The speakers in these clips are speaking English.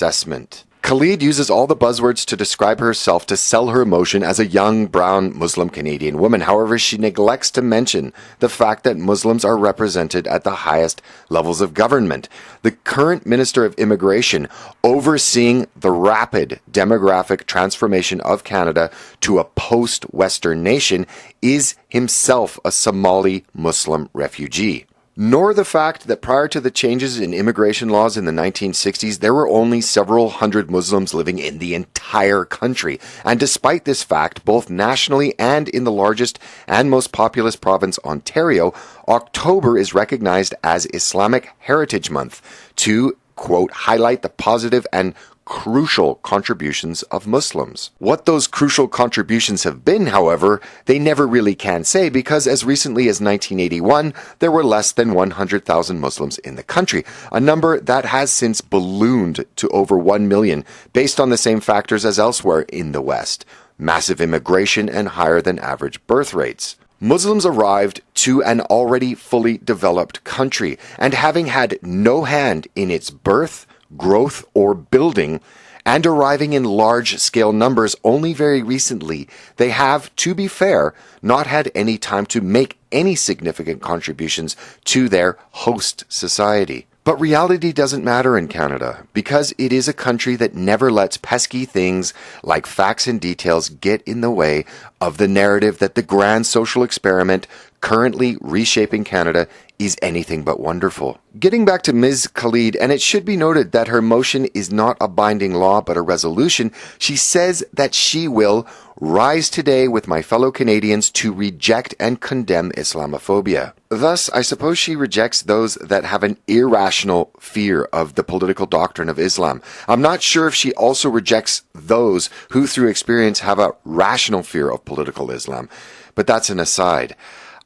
assessment. Khalid uses all the buzzwords to describe herself to sell her emotion as a young, brown, Muslim Canadian woman. However, she neglects to mention the fact that Muslims are represented at the highest levels of government. The current Minister of Immigration, overseeing the rapid demographic transformation of Canada to a post-Western nation, is himself a Somali Muslim refugee. Nor the fact that prior to the changes in immigration laws in the 1960s, there were only several hundred Muslims living in the entire country. And despite this fact, both nationally and in the largest and most populous province, Ontario, October is recognized as Islamic Heritage Month to, quote, highlight the positive and crucial contributions of Muslims. What those crucial contributions have been, however, they never really can say, because as recently as 1981, there were less than 100,000 Muslims in the country, a number that has since ballooned to over 1 million, based on the same factors as elsewhere in the West: massive immigration and higher than average birth rates. Muslims arrived to an already fully developed country, and having had no hand in its birth, growth, or building, and arriving in large-scale numbers only very recently, they have, to be fair, not had any time to make any significant contributions to their host society. But reality doesn't matter in Canada, because it is a country that never lets pesky things like facts and details get in the way of the narrative that the grand social experiment currently reshaping Canada is anything but wonderful. Getting back to Ms. Khalid, and it should be noted that her motion is not a binding law but a resolution, she says that she will rise today with my fellow Canadians to reject and condemn Islamophobia. Thus, I suppose she rejects those that have an irrational fear of the political doctrine of Islam. I'm not sure if she also rejects those who through experience have a rational fear of political Islam, but that's an aside.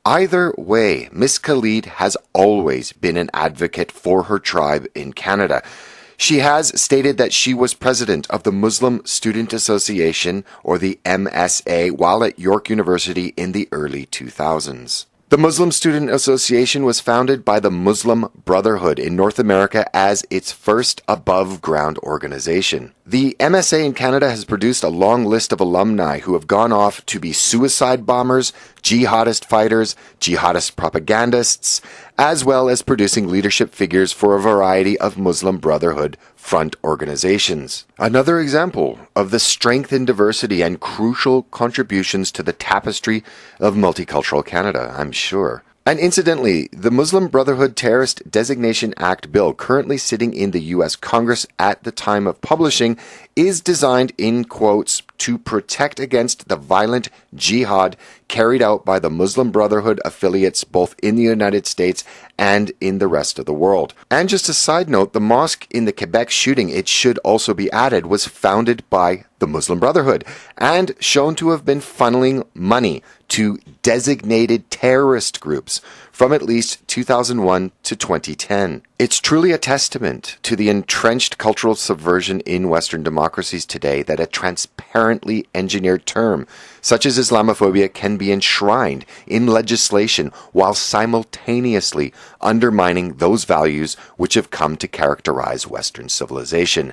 Either way, Miss Khalid has always been an advocate for her tribe in Canada. She has stated that she was president of the Muslim Student Association, or the MSA, while at York University in the early 2000s. The Muslim Student Association was founded by the Muslim Brotherhood in North America as its first above-ground organization. The MSA in Canada has produced a long list of alumni who have gone off to be suicide bombers, jihadist fighters, jihadist propagandists, as well as producing leadership figures for a variety of Muslim Brotherhood front organizations. Another example of the strength in diversity and crucial contributions to the tapestry of multicultural Canada, I'm sure. And incidentally, the Muslim Brotherhood Terrorist Designation Act bill currently sitting in the U.S. Congress at the time of publishing is designed, in quotes, to protect against the violent jihad carried out by the Muslim Brotherhood affiliates both in the United States and in the rest of the world. And just a side note, the mosque in the Quebec shooting, it should also be added, was founded by the Muslim Brotherhood and shown to have been funneling money to designated terrorist groups from at least 2001 to 2010. It's truly a testament to the entrenched cultural subversion in Western democracies today that a transparently engineered term such as Islamophobia can be enshrined in legislation while simultaneously undermining those values which have come to characterize Western civilization.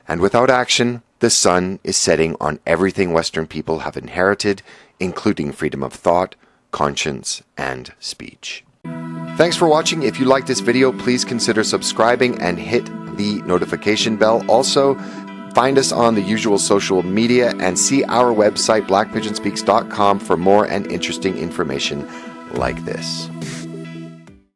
And without action, the sun is setting on everything Western people have inherited, including freedom of thought, conscience, and speech. Thanks for watching. If you like this video, please consider subscribing and hit the notification bell. Also, find us on the usual social media and see our website, blackpigeonspeaks.com, for more and interesting information like this.